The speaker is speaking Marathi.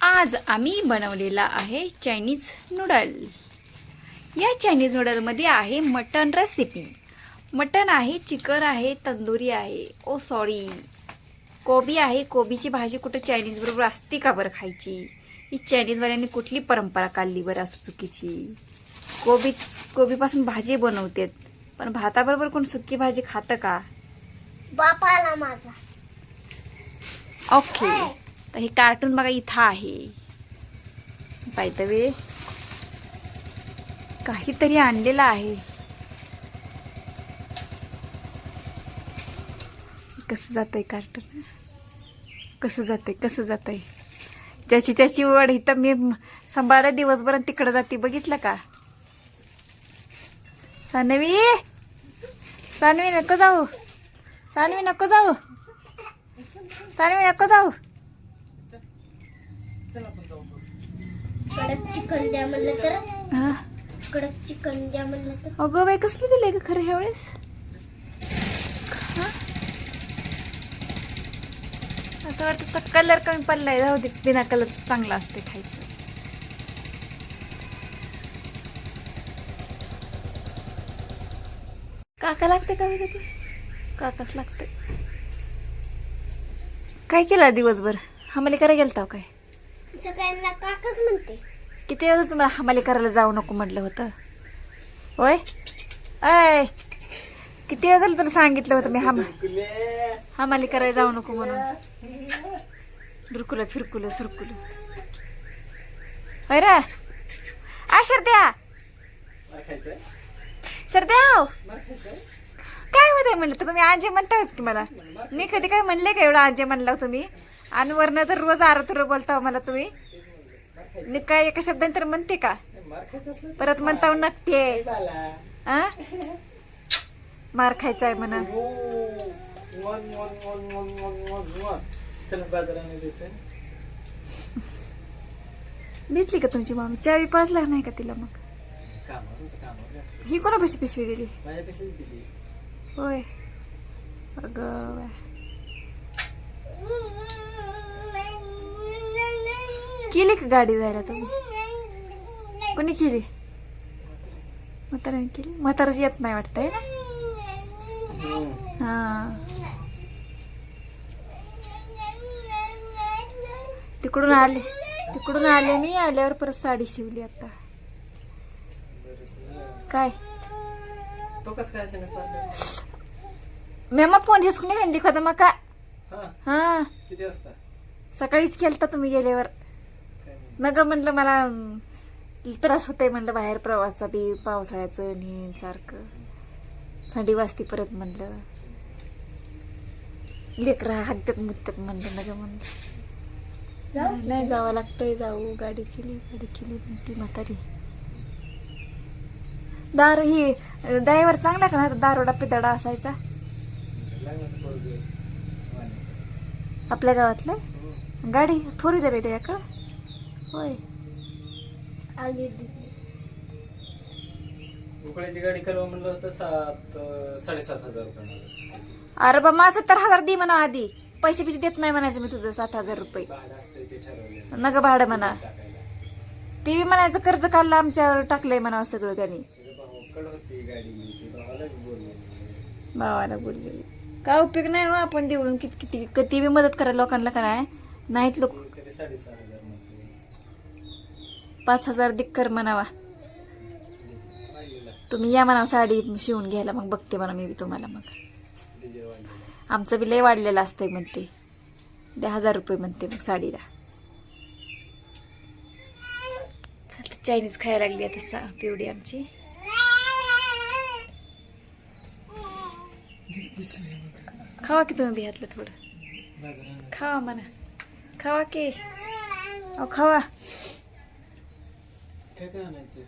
आज आम्ही बनवलेला आहे चायनीज नूडल। या चायनीज नूडलमध्ये आहे मटन रेसिपी। मटन आहे, चिकन आहे, तंदुरी आहे, ओ सॉरी कोबी आहे। कोबीची भाजी कुठे चायनीज बरोबर असते का बरं खायची? ही चायनीजवाल्यांनी कुठली परंपरा काढली बरं असं चुकीची? कोबीपासून भाजी बनवतात, पण भाताबरोबर कोण सुकी भाजी खातं का? बापाला माझा ओके, तर हे कार्टून बघा इथं आहे। बाय द वे काहीतरी आणलेलं आहे। कसं जातंय कार्टून? कसं जातंय? ज्याची त्याची वड इथं मी सांभाळा दिवसभर तिकडं जाते, बघितलं का? सानवी नको जाऊ, सानवी नको जाऊ, कडक चिकन द्या म्हणलं तर हा कडक चिकन द्या म्हणलं तर अगं बाई कसली दिले ग खरं ह्या वेळेस? असं वाटतं कलर कमी पडलाय, जाऊ दे, बिना कलरचं चांगलं असते खायचं। काका लागते का ते? काकाच लागते। काय केलं दिवसभर? हमाली करायला गेलता काय? सगळ्यांना काकच म्हणते। किती वेळा तुम्हाला हमाली करायला जाऊ नको म्हटलं होतं? होय अय, किती वेळा झालं तुला सांगितलं होतं मी हमाली करायला जाऊ नको म्हणून? दुरकुलं फिरकुलं सुरकुलं होय रे? आय सरद्या काय होतंय म्हणलं तर तुम्ही आजे म्हणताच की मला? मी कधी काय म्हणले का एवढं आजे म्हणला तुम्ही? आणि वरनं तर रोज आरतुर बोलता मला तुम्ही। मी काय एका शब्दाने तर म्हणते का? परत म्हणता नक्की मार खायचा आहे म्हणा। भेटली का तुमची मामी? चावी पाजला नाही का तिला? मग ही कोणापाशी पिशवी दिली? होय अगं केली का गाडी जायला तुम्ही? कोणी केली? म्हाताऱ्याने केली? म्हाताराच येत नाही वाटतंय ना? हा, तिकडून आले मी। आल्यावर परत साडी शिवली आता। काय मेमा फोन हिसकून हंदी खाता मग का? हा किती वाजता? सकाळीच केलता तुम्ही गेल्यावर। नग म्हणलं मला त्रास होतोय म्हणलं, बाहेर प्रवासाचा बी, पावसाळ्याचं आणि सारखं थंडी वाजती परत म्हणलं, लेकरं हागतात मुततात म्हणलं। नग म्हणलं नाही जावं लागतंय, जाऊ। गाडी केली म्हणती म्हातारी। दारू ही ड्रायव्हर चांगला का? ना दारोडा पिदाडा असायचा आपल्या गावातलं। गाडी 4 व्हीलर आहे त्याकडं? होय उकळ्याची गाडी करावं म्हणलं होतं 7,000-7,500 रुपये। अरे बा, मला 70,000 दे म्हणा आधी। पैसे देत नाही म्हणायचं मी तुझं 7,000 रुपये। नग भाडं म्हणा, ते बी म्हणायचं कर्ज काढलं आमच्यावर टाकलंय म्हणावं सगळं त्यांनी। भावाला बोलले काय उपयोग नाही हो, आपण देऊन किती बी मदत करा लोकांना का नाहीत लोक। 5,000 दिक्कर म्हणावा तुम्ही, या म्हणावं साडी शिवून घ्यायला, मग बघते म्हणा मी बी तुम्हाला। मग आमचं बी लय वाढलेलं असतंय म्हणते, 10,000 रुपये म्हणते मग साडीला। चायनीज खायला लागली आता पिवडी आमची। खावा की तुम्ही बी ह्यातलं थोडं खावा म्हणा, खावा की अहो खावा। काय आणायचं?